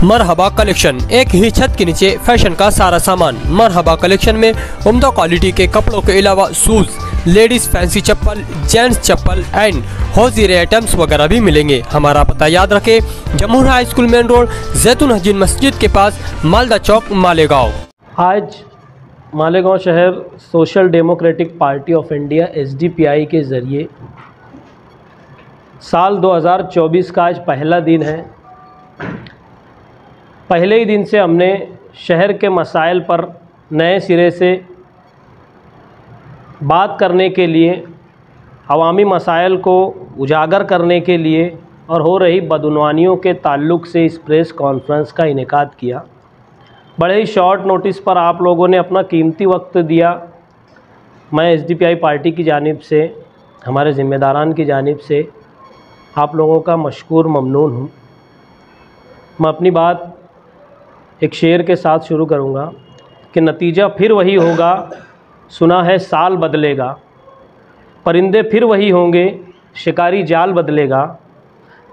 मरहबा collection, एक ही छत के नीचे फैशन का सारा सामान। मरहबा कलेक्शन में उम्दा क्वालिटी के कपड़ों के अलावा shoes, ladies fancy chappal, gents chappal and hosiery items वगैरह भी मिलेंगे। हमारा पता याद रखें, Jamhoor high school main road, Jaitoon Hajin मस्जिद के पास, मालदा चौक, मालेगांव। आज मालेगांव शहर social democratic party of India SDPI के ज़रिए साल 2024 का आज पहला दिन है। पहले ही दिन से हमने शहर के मसाइल पर नए सिरे से बात करने के लिए, अवामी मसाइल को उजागर करने के लिए और हो रही बदउनवानियों के ताल्लुक़ से इस प्रेस कॉन्फ्रेंस का इनेकाद किया। बड़े ही शॉर्ट नोटिस पर आप लोगों ने अपना कीमती वक्त दिया। मैं SDPI पार्टी की जानिब से, हमारे ज़िम्मेदारान की जानिब से आप लोगों का मशकूर ममनून हूँ। मैं अपनी बात एक शेर के साथ शुरू करूँगा कि नतीजा फिर वही होगा, सुना है साल बदलेगा। परिंदे फिर वही होंगे, शिकारी जाल बदलेगा।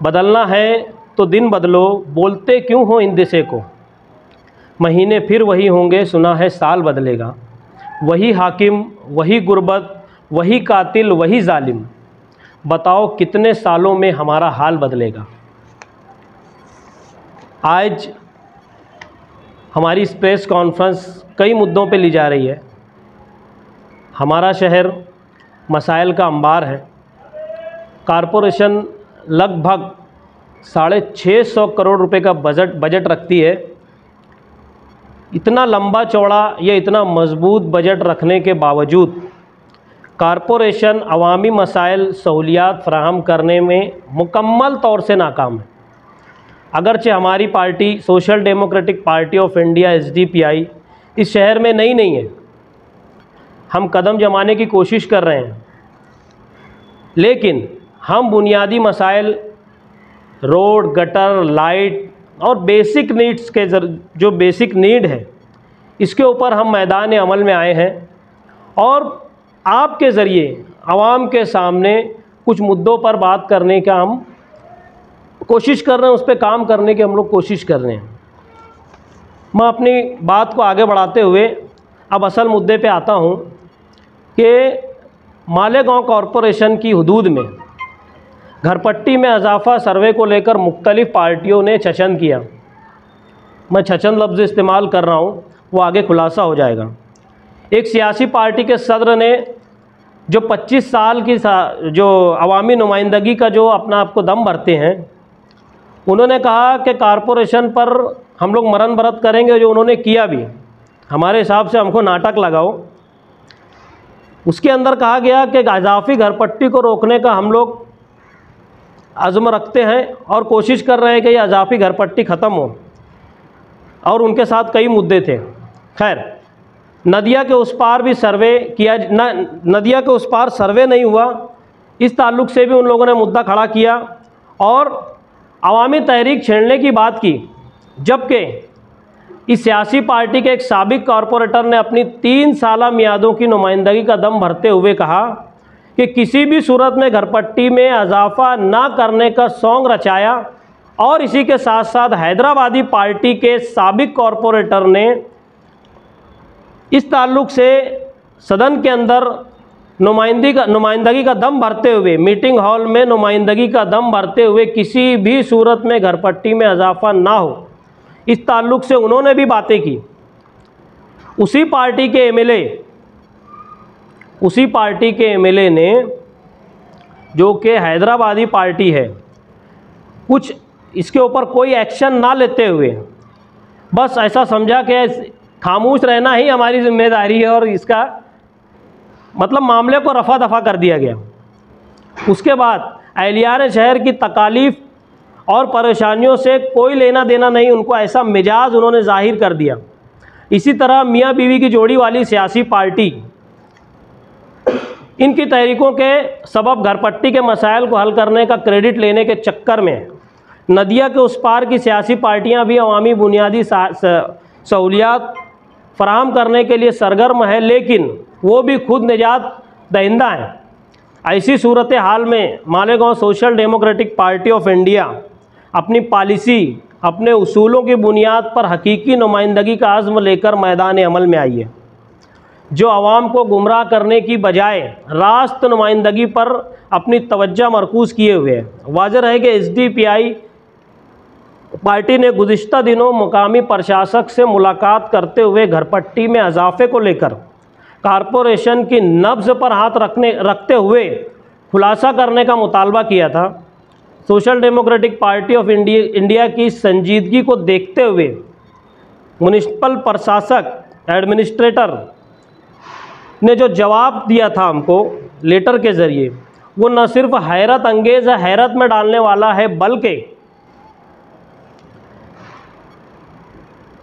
बदलना है तो दिन बदलो, बोलते क्यों हो इन दिशे को। महीने फिर वही होंगे, सुना है साल बदलेगा। वही हाकिम, वही गुर्बत, वही कातिल, वही जालिम। बताओ कितने सालों में हमारा हाल बदलेगा। आज हमारी इस प्रेस कॉन्फ्रेंस कई मुद्दों पे ली जा रही है। हमारा शहर मसाइल का अंबार है। कॉरपोरेशन लगभग 650 करोड़ रुपए का बजट रखती है। इतना लंबा चौड़ा या इतना मजबूत बजट रखने के बावजूद कॉरपोरेशन अवामी मसाइल सहूलियात फराहम करने में मुकम्मल तौर से नाकाम है। अगरचे हमारी party social democratic party of India SDPI इस शहर में नई नहीं है, हम कदम जमाने की कोशिश कर रहे हैं, लेकिन हम बुनियादी मसाइल, रोड, गटर, लाइट और बेसिक नीड्स के जो बेसिक नीड है, इसके ऊपर हम मैदान अमल में आए हैं और आपके ज़रिए आवाम के सामने कुछ मुद्दों पर बात करने का हम कोशिश कर रहे हैं, उस पर काम करने की हम लोग कोशिश कर रहे हैं। मैं अपनी बात को आगे बढ़ाते हुए अब असल मुद्दे पे आता हूँ कि मालेगांव कॉरपोरेशन की हुदूद में घरपट्टी में इजाफा सर्वे को लेकर मुख्तलिफ़ पार्टियों ने छचन किया। मैं छचन लफ्ज़ इस्तेमाल कर रहा हूँ, वो आगे खुलासा हो जाएगा। एक सियासी पार्टी के सदर ने जो 25 साल की जो अवामी नुमाइंदगी का जो अपना आपको दम भरते हैं, उन्होंने कहा कि कॉरपोरेशन पर हम लोग मरन बरत करेंगे, जो उन्होंने किया भी। हमारे हिसाब से हमको नाटक लगाओ। उसके अंदर कहा गया कि इजाफी घरपट्टी को रोकने का हम लोग अज़्म रखते हैं और कोशिश कर रहे हैं कि ये इजाफी घरपट्टी ख़त्म हो, और उनके साथ कई मुद्दे थे। खैर, नदिया के उस पार भी सर्वे किया, नदिया के उस पार सर्वे नहीं हुआ, इस ताल्लुक़ से भी उन लोगों ने मुद्दा खड़ा किया और अवामी तहरीक छेड़ने की बात की। जबकि इस सियासी पार्टी के एक साबिक कॉरपोरेटर ने अपनी 3 साला मियादों की नुमाइंदगी का दम भरते हुए कहा कि किसी भी सूरत में घरपट्टी में इजाफा ना करने का सौंग रचाया, और इसी के साथ साथ हैदराबादी पार्टी के साबिक कॉरपोरेटर ने इस ताल्लुक़ से सदन के अंदर नुमाइंदगी का दम भरते हुए, मीटिंग हॉल में नुमाइंदगी का दम भरते हुए किसी भी सूरत में घरपट्टी में इजाफा ना हो, इस ताल्लुक़ से उन्होंने भी बातें की। उसी पार्टी के MLA ने, जो कि हैदराबादी पार्टी है, कुछ इसके ऊपर कोई एक्शन ना लेते हुए बस ऐसा समझा कि खामोश रहना ही हमारी जिम्मेदारी है और इसका मतलब मामले को रफा दफा कर दिया गया। उसके बाद अहलियार शहर की तकालीफ और परेशानियों से कोई लेना देना नहीं, उनको ऐसा मिजाज उन्होंने जाहिर कर दिया। इसी तरह मियाँ बीवी की जोड़ी वाली सियासी पार्टी, इनकी तहरीकों के सबब घरपट्टी के मसाइल को हल करने का क्रेडिट लेने के चक्कर में नदिया के उस पार की सियासी पार्टियां भी अवामी बुनियादी सहूलियात फराहम करने के लिए सरगर्म है, लेकिन वो भी खुद निजात दहिंदा हैं। ऐसी सूरत हाल में Malegaon social democratic party of India अपनी पॉलिसी अपने उसूलों की बुनियाद पर हकीकी नुमाइंदगी का आज़्म लेकर मैदान अमल में आई है, जो आवाम को गुमराह करने की बजाय रास्त नुमाइंदगी पर अपनी तवज्जो मरकूज़ किए हुए है। वाज़ेह है कि SDP पार्टी ने गुज़िश्ता दिनों मुकामी प्रशासक से मुलाकात करते हुए घरपट्टी में इजाफे को लेकर कारपोरेशन की नब्ज़ पर हाथ रखते हुए खुलासा करने का मुतालबा किया था। Social democratic party of India की संजीदगी को देखते हुए म्युनिसिपल प्रशासक एडमिनिस्ट्रेटर ने जो जवाब दिया था हमको लेटर के ज़रिए, वो न सिर्फ हैरत अंगेज़ है, हैरत में डालने वाला है, बल्कि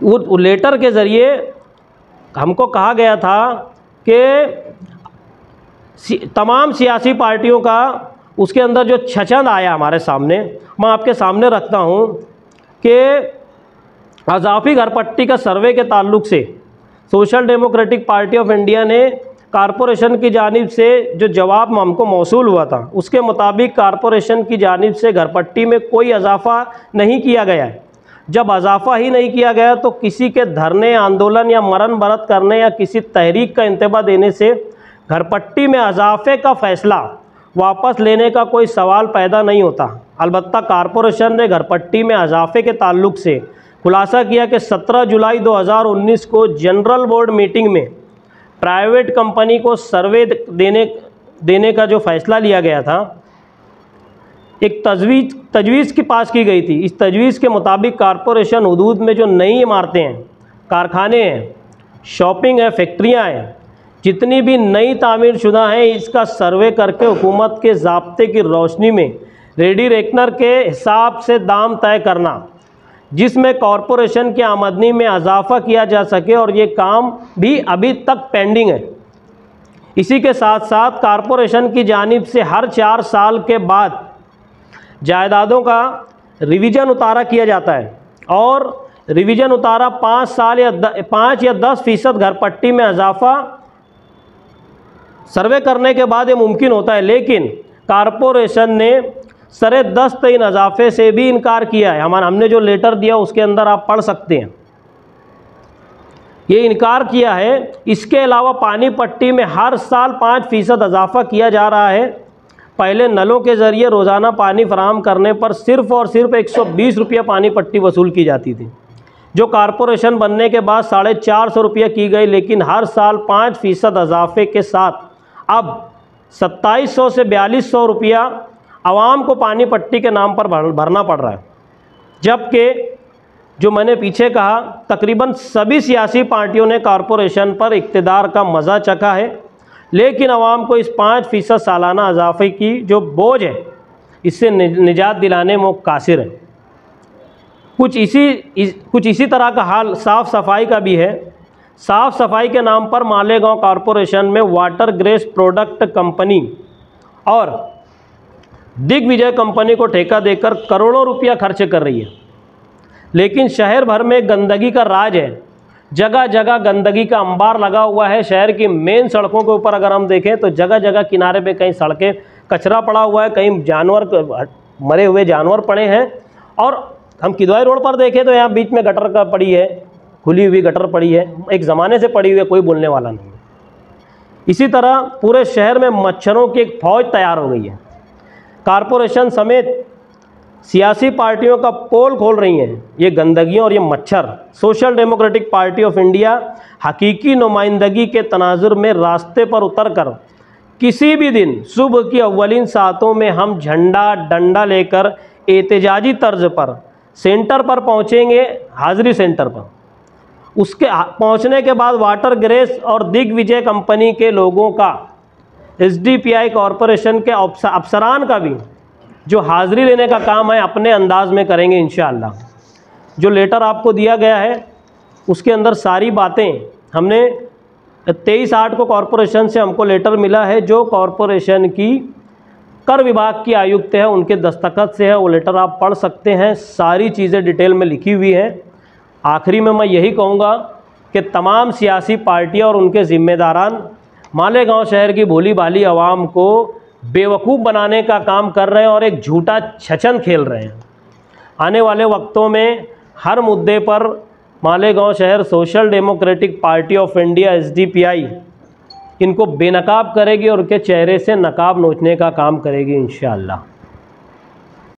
वो लेटर के ज़रिए हमको कहा गया था कि तमाम सियासी पार्टियों का उसके अंदर जो छचंद आया हमारे सामने, मैं आपके सामने रखता हूँ कि अज़ाफ़ी घरपट्टी का सर्वे के ताल्लुक़ से social democratic party of India ने कारपोरेशन की जानिब से जो जवाब हमको मौसूल हुआ था, उसके मुताबिक कारपोरेशन की जानिब से घरपट्टी में कोई इजाफ़ा नहीं किया गया है। जब इजाफ़ा ही नहीं किया गया तो किसी के धरने, आंदोलन या मरण बरत करने या किसी तहरीक का इंतबा देने से घरपट्टी में इजाफ़े का फ़ैसला वापस लेने का कोई सवाल पैदा नहीं होता। अलबत्ता कारपोरेशन ने घरपट्टी में इजाफ़े के ताल्लुक़ से खुलासा किया कि 17 जुलाई 2019 को जनरल बोर्ड मीटिंग में प्राइवेट कंपनी को सर्वे देने का जो फ़ैसला लिया गया था, एक तजवीज़ की पास की गई थी। इस तजवीज़ के मुताबिक कारपोरेशन हदूद में जो नई इमारतें हैं, कारखाने हैं, शॉपिंग है, फैक्ट्रियाँ हैं, जितनी भी नई तामीर शुदा हैं, इसका सर्वे करके हुकूमत के ज़ाब्ते की रोशनी में रेडी रेकनर के हिसाब से दाम तय करना, जिसमें कॉरपोरेशन की आमदनी में इजाफ़ा किया जा सके, और ये काम भी अभी तक पेंडिंग है। इसी के साथ साथ कारपोरेशन की जानिब से हर 4 साल के बाद जायदादों का रिवीजन उतारा किया जाता है, और रिवीजन उतारा 5 या 10% घरपट्टी में इजाफ़ा सर्वे करने के बाद ये मुमकिन होता है। लेकिन कारपोरेशन ने सरे दस्त इन इजाफे से भी इनकार किया है। हमने जो लेटर दिया उसके अंदर आप पढ़ सकते हैं, ये इनकार किया है। इसके अलावा पानी पट्टी में हर साल 5% इजाफा किया जा रहा है। पहले नलों के ज़रिए रोज़ाना पानी फराहम करने पर सिर्फ़ और सिर्फ 120 रुपये पानी पट्टी वसूल की जाती थी, जो कारपोरेशन बनने के बाद 450 रुपये की गई। लेकिन हर साल 5% इजाफे के साथ अब 2700 से 4200 रुपया आवाम को पानी पट्टी के नाम पर भरना पड़ रहा है। जबकि जो मैंने पीछे कहा, तकरीबन सभी सियासी पार्टियों ने कारपोरेशन पर इक़्तिदार का मज़ा चखा है, लेकिन आवाम को इस 5% सालाना इजाफे की जो बोझ है, इससे निजात दिलाने में कासिर है। कुछ इसी तरह का हाल साफ़ सफाई का भी है। साफ़ सफाई के नाम पर मालेगांव कॉरपोरेशन में वाटर ग्रेस प्रोडक्ट कंपनी और दिग्विजय कंपनी को ठेका देकर करोड़ों रुपया खर्च कर रही है, लेकिन शहर भर में गंदगी का राज है। जगह जगह गंदगी का अंबार लगा हुआ है। शहर की मेन सड़कों के ऊपर अगर हम देखें तो जगह जगह किनारे पे कहीं सड़कें कचरा पड़ा हुआ है, कहीं जानवर, मरे हुए जानवर पड़े हैं। और हम किदवाई रोड पर देखें तो यहाँ बीच में गटर का पड़ी है, खुली हुई गटर पड़ी है, एक ज़माने से पड़ी हुई है, कोई बोलने वाला नहीं। इसी तरह पूरे शहर में मच्छरों की एक फ़ौज तैयार हो गई है। कारपोरेशन समेत सियासी पार्टियों का पोल खोल रही हैं ये गंदगियाँ और ये मच्छर। Social democratic party of India हकीकी नुमाइंदगी के तनाजुर में रास्ते पर उतर कर किसी भी दिन सुबह की अव्वलीन सातों में हम झंडा डंडा लेकर एहतजाजी तर्ज पर सेंटर पर पहुँचेंगे, हाज़िरी सेंटर पर। उसके पहुँचने के बाद वाटर ग्रेस और दिग्विजय कंपनी के लोगों का, SDP कॉरपोरेशन के अफसरान का भी जो हाज़िरी लेने का काम है अपने अंदाज में करेंगे इंशाअल्लाह। जो लेटर आपको दिया गया है उसके अंदर सारी बातें हमने 23/8 को कॉरपोरेशन से हमको लेटर मिला है, जो कॉरपोरेशन की कर विभाग की आयुक्त है उनके दस्तखत से है। वो लेटर आप पढ़ सकते हैं, सारी चीज़ें डिटेल में लिखी हुई हैं। आखिरी में मैं यही कहूँगा कि तमाम सियासी पार्टियाँ और उनके ज़िम्मेदारान मालेगांव शहर की भोली भाली आवाम को बेवकूफ़ बनाने का काम कर रहे हैं और एक झूठा छचन खेल रहे हैं। आने वाले वक्तों में हर मुद्दे पर मालेगांव शहर social democratic party of India SDPI इनको बेनकाब करेगी और उनके चेहरे से नकाब नोचने का काम करेगी इंशाअल्लाह।